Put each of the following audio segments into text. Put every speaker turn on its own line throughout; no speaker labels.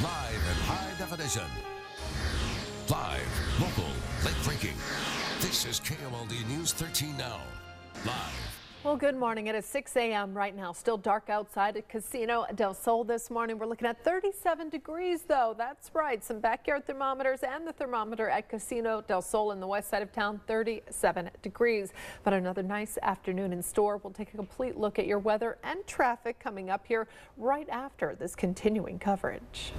live and high definition. Live, local, late-breaking. This is KOLD News 13 Now. Live.
Well, good morning. It is 6 a.m. right now. Still dark outside at Casino del Sol this morning. We're looking at 37 degrees, though. That's right. Some backyard thermometers and the thermometer at Casino del Sol in the west side of town, 37 degrees. But another nice afternoon in store. We'll take a complete look at your weather and traffic coming up here right after this continuing coverage.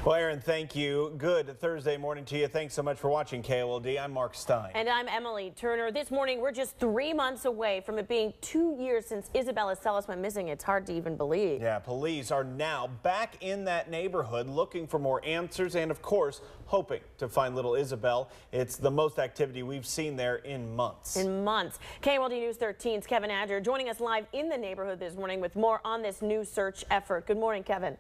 Well, Aaron, thank you. Good Thursday morning to you. Thanks so much for watching KOLD. I'm Mark Stein.
And I'm Emily Turner. This morning, we're just 3 months away from it being 2 years since Isabella Celis went missing. It's hard to even believe.
Yeah, police are now back in that neighborhood looking for more answers and, of course, hoping to find little Isabel. It's the most activity we've seen there in months.
KOLD News 13's Kevin Adger joining us live in the neighborhood this morning with more on this new search effort. Good morning, Kevin.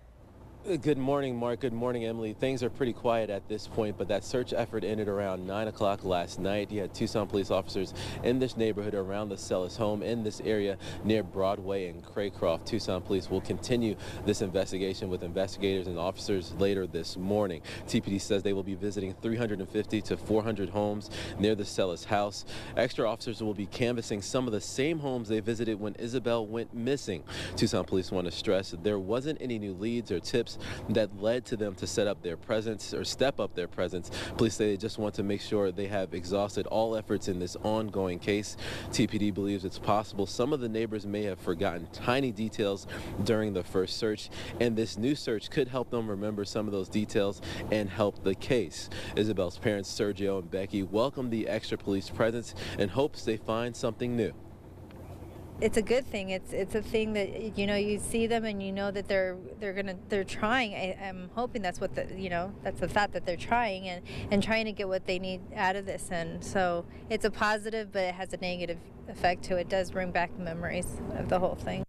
Good morning, Mark. Good morning, Emily. Things are pretty quiet at this point, but that search effort ended around 9 o'clock last night. You had Tucson police officers in this neighborhood around the Celis home in this area near Broadway and Craycroft. Tucson police will continue this investigation with investigators and officers later this morning. TPD says they will be visiting 350 to 400 homes near the Celis house. Extra officers will be canvassing some of the same homes they visited when Isabel went missing. Tucson police want to stress that there wasn't any new leads or tips that led to them to set up their presence or step up their presence. Police say they just want to make sure they have exhausted all efforts in this ongoing case. TPD believes it's possible some of the neighbors may have forgotten tiny details during the first search, and this new search could help them remember some of those details and help the case. Isabel's parents, Sergio and Becky, welcome the extra police presence and hopes they find something new.
It's a good thing. It's a thing that, you know, you see them and you know that they're trying. I'm hoping that's what that's the thought, that they're trying and trying to get what they need out of this. And so it's a positive, but it has a negative effect to it. It does bring back memories of the whole thing.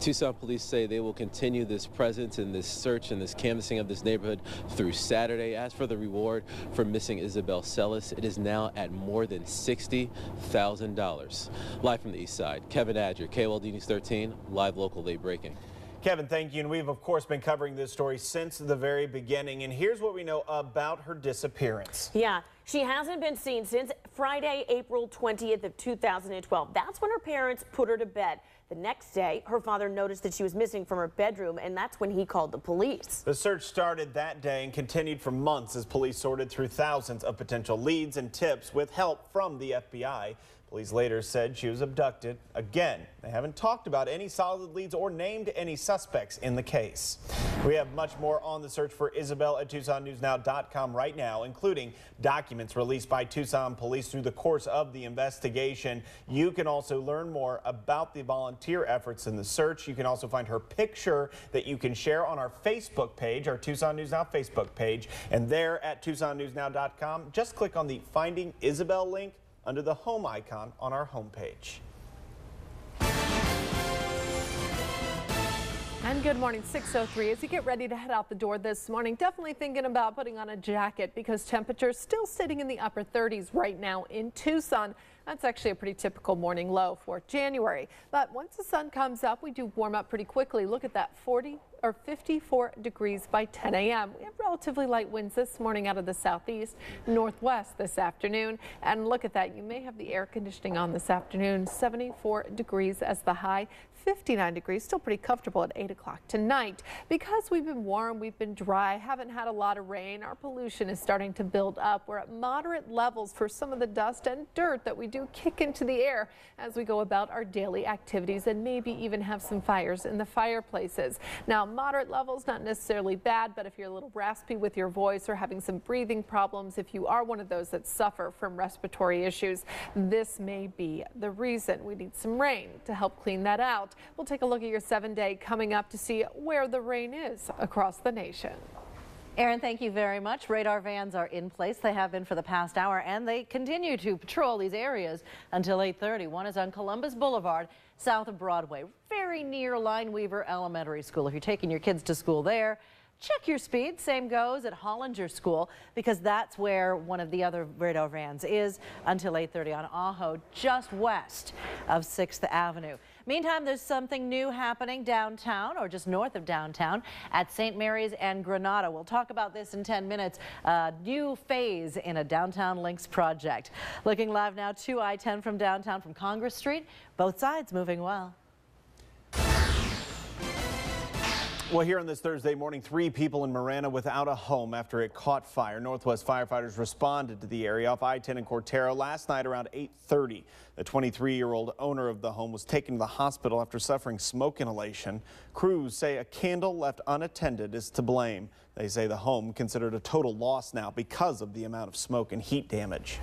Tucson police say they will continue this presence and this search and this canvassing of this neighborhood through Saturday. As for the reward for missing Isabel Celis, it is now at more than $60,000. Live from the east side, Kevin Adger, KOLD News 13, live local, late breaking.
Kevin, thank you. And we've, of course, been covering this story since the very beginning. And here's what we know about her disappearance.
Yeah, she hasn't been seen since Friday, April 20th of 2012. That's when her parents put her to bed. The next day, her father noticed that she was missing from her bedroom, and that's when he called the police.
The search started that day and continued for months as police sorted through thousands of potential leads and tips with help from the FBI. Police later said she was abducted. Again, they haven't talked about any solid leads or named any suspects in the case. We have much more on the search for Isabel at TucsonNewsNow.com right now, including documents released by Tucson police through the course of the investigation. You can also learn more about the volunteer efforts in the search. You can also find her picture that you can share on our Facebook page, our Tucson News Now Facebook page. And there at TucsonNewsNow.com, just click on the Finding Isabel link under the home icon on our homepage.
And good morning, 6:03. As you get ready to head out the door this morning, definitely thinking about putting on a jacket because temperatures still sitting in the upper 30s right now in Tucson. That's actually a pretty typical morning low for January. But once the sun comes up, we do warm up pretty quickly. Look at that, 54 degrees by 10 a.m. We have relatively light winds this morning out of the southeast, northwest this afternoon. And look at that, you may have the air conditioning on this afternoon. 74 degrees as the high, 59 degrees, still pretty comfortable at 8 o'clock tonight. Because we've been warm, we've been dry, haven't had a lot of rain, our pollution is starting to build up. We're at moderate levels for some of the dust and dirt that we do kick into the air as we go about our daily activities and maybe even have some fires in the fireplaces. Now, moderate levels, not necessarily bad, but if you're a little raspy with your voice or having some breathing problems, if you are one of those that suffer from respiratory issues, this may be the reason. We need some rain to help clean that out. We'll take a look at your 7-day coming up to see where the rain is across the nation.
Aaron, thank you very much. Radar vans are in place. They have been for the past hour, and they continue to patrol these areas until 8:30. One is on Columbus Boulevard, south of Broadway, very near Lineweaver Elementary School. If you're taking your kids to school there, check your speed. Same goes at Hollinger School, because that's where one of the other radar vans is until 8:30 on Ajo, just west of 6th Avenue. Meantime, there's something new happening downtown or just north of downtown at St. Mary's and Granada. We'll talk about this in 10 minutes. A new phase in a downtown links project. Looking live now to I-10 from downtown from Congress Street. Both sides moving well.
Well, here on this Thursday morning, 3 people in Marana without a home after it caught fire. Northwest firefighters responded to the area off I-10 in Cortero last night around 8:30. The 23-year-old owner of the home was taken to the hospital after suffering smoke inhalation. Crews say a candle left unattended is to blame. They say the home considered a total loss now because of the amount of smoke and heat damage.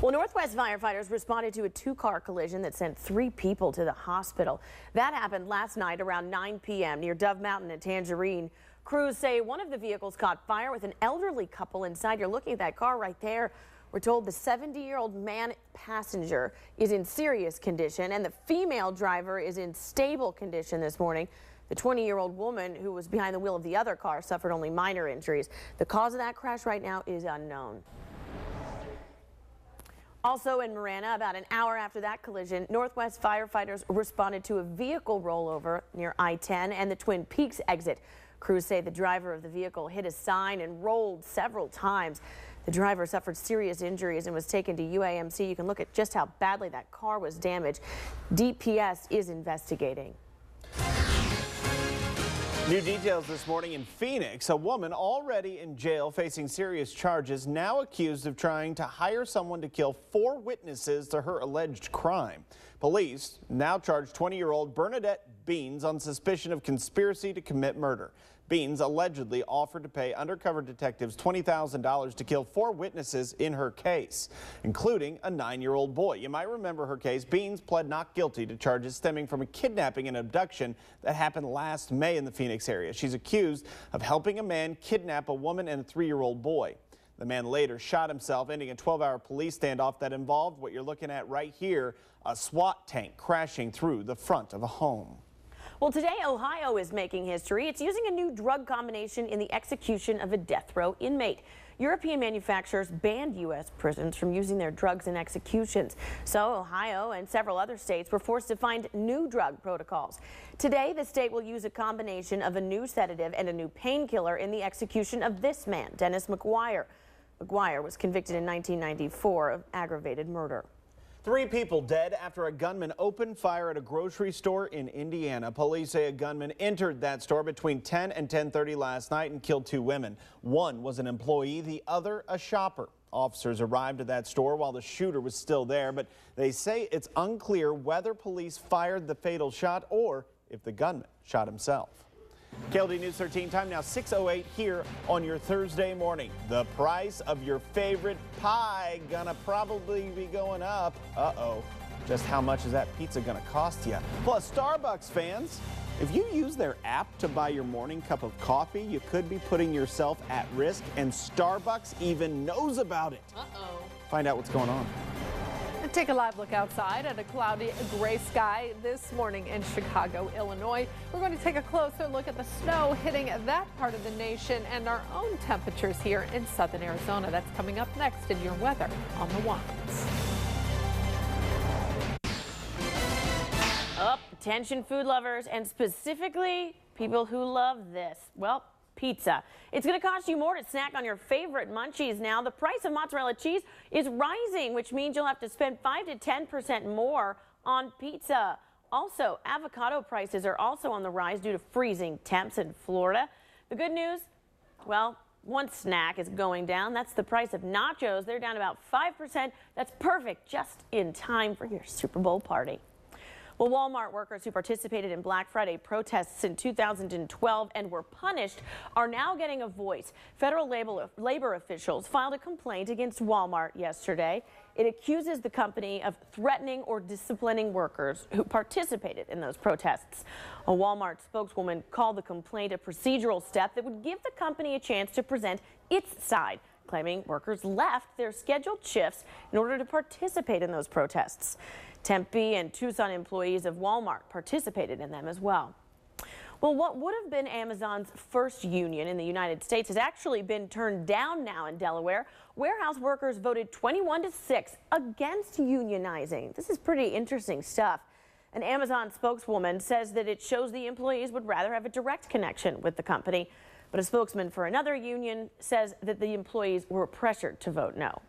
Well, Northwest firefighters responded to a 2-car collision that sent 3 people to the hospital. That happened last night around 9 p.m. near Dove Mountain and Tangerine. Crews say one of the vehicles caught fire with an elderly couple inside. You're looking at that car right there. We're told the 70-year-old man passenger is in serious condition and the female driver is in stable condition this morning. The 20-year-old woman who was behind the wheel of the other car suffered only minor injuries. The cause of that crash right now is unknown. Also in Marana, about an hour after that collision, Northwest firefighters responded to a vehicle rollover near I-10 and the Twin Peaks exit. Crews say the driver of the vehicle hit a sign and rolled several times. The driver suffered serious injuries and was taken to UAMC. You can look at just how badly that car was damaged. DPS is investigating.
New details this morning in Phoenix. A woman already in jail facing serious charges, now accused of trying to hire someone to kill 4 witnesses to her alleged crime. Police now charge 20-year-old Bernadette Beans on suspicion of conspiracy to commit murder. Beans allegedly offered to pay undercover detectives $20,000 to kill 4 witnesses in her case, including a 9-year-old boy. You might remember her case. Beans pled not guilty to charges stemming from a kidnapping and abduction that happened last May in the Phoenix area. She's accused of helping a man kidnap a woman and a 3-year-old boy. The man later shot himself, ending a 12-hour police standoff that involved what you're looking at right here, a SWAT tank crashing through the front of a home.
Well, today, Ohio is making history. It's using a new drug combination in the execution of a death row inmate. European manufacturers banned U.S. prisons from using their drugs in executions. So Ohio and several other states were forced to find new drug protocols. Today, the state will use a combination of a new sedative and a new painkiller in the execution of this man, Dennis McGuire. McGuire was convicted in 1994 of aggravated murder.
3 people dead after a gunman opened fire at a grocery store in Indiana. Police say a gunman entered that store between 10 and 10:30 last night and killed 2 women. One was an employee, the other a shopper. Officers arrived at that store while the shooter was still there, but they say it's unclear whether police fired the fatal shot or if the gunman shot himself. KOLD News 13, time now 6:08 here on your Thursday morning. The price of your favorite pie gonna probably be going up. Uh-oh. Just how much is that pizza gonna cost you? Plus, Starbucks fans, if you use their app to buy your morning cup of coffee, you could be putting yourself at risk, and Starbucks even knows about it.
Uh-oh.
Find out what's going on.
Take a live look outside at a cloudy gray sky this morning in Chicago, Illinois. We're going to take a closer look at the snow hitting that part of the nation and our own temperatures here in southern Arizona. That's coming up next in your weather on the Ones.
Up, attention food lovers, and specifically people who love this. Well, pizza. It's going to cost you more to snack on your favorite munchies now. The price of mozzarella cheese is rising, which means you'll have to spend 5 to 10% more on pizza. Also, avocado prices are also on the rise due to freezing temps in Florida. The good news, well, one snack is going down. That's the price of nachos. They're down about 5%. That's perfect, just in time for your Super Bowl party. Well, Walmart workers who participated in Black Friday protests in 2012 and were punished are now getting a voice. Federal labor officials filed a complaint against Walmart yesterday. It accuses the company of threatening or disciplining workers who participated in those protests. A Walmart spokeswoman called the complaint a procedural step that would give the company a chance to present its side, claiming workers left their scheduled shifts in order to participate in those protests. Tempe and Tucson employees of Walmart participated in them as well. Well, what would have been Amazon's first union in the United States has actually been turned down now in Delaware. Warehouse workers voted 21-6 against unionizing. This is pretty interesting stuff. An Amazon spokeswoman says that it shows the employees would rather have a direct connection with the company. But a spokesman for another union says that the employees were pressured to vote no.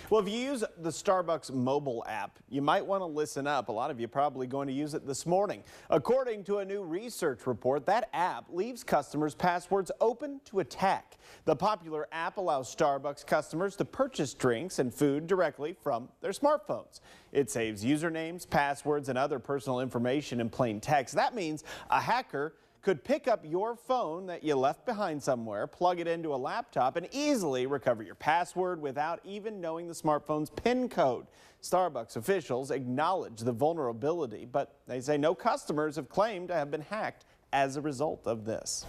Well, if you use the Starbucks mobile app, you might want to listen up. A lot of you probably going to use it this morning. According to a new research report, that app leaves customers' passwords open to attack. The popular app allows Starbucks customers to purchase drinks and food directly from their smartphones. It saves usernames, passwords, and other personal information in plain text. That means a hacker could pick up your phone that you left behind somewhere, plug it into a laptop, and easily recover your password without even knowing the smartphone's PIN code. Starbucks officials acknowledge the vulnerability, but they say no customers have claimed to have been hacked as a result of this.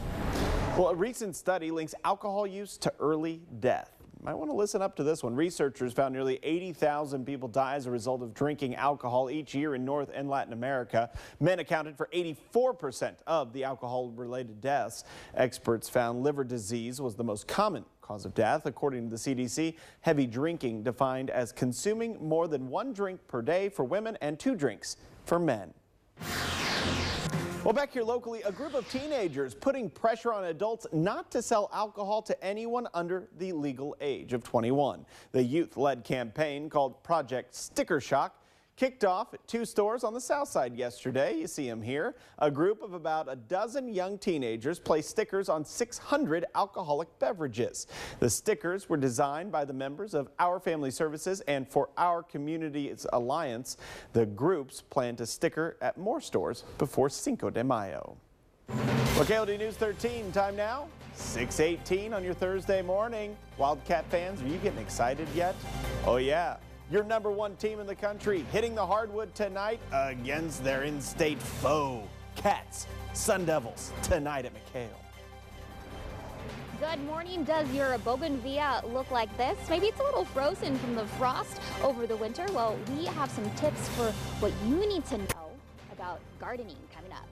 Well, a recent study links alcohol use to early death. You might want to listen up to this one. Researchers found nearly 80,000 people die as a result of drinking alcohol each year in North and Latin America. Men accounted for 84% of the alcohol-related deaths. Experts found liver disease was the most common cause of death. According to the CDC, heavy drinking defined as consuming more than 1 drink per day for women and 2 drinks for men. Well, back here locally, a group of teenagers putting pressure on adults not to sell alcohol to anyone under the legal age of 21. The youth-led campaign called Project Sticker Shock kicked off at 2 stores on the south side yesterday. You see them here. A group of about a dozen young teenagers placed stickers on 600 alcoholic beverages. The stickers were designed by the members of Our Family Services and For Our Communities Alliance. The groups plan to sticker at more stores before Cinco de Mayo. Well, KOLD News 13, time now, 6:18 on your Thursday morning. Wildcat fans, are you getting excited yet? Oh, yeah. Your #1 team in the country hitting the hardwood tonight against their in-state foe, Cats, Sun Devils, tonight at McHale.
Good morning. Does your bougainvillea look like this? Maybe it's a little frozen from the frost over the winter. Well, we have some tips for what you need to know about gardening coming up.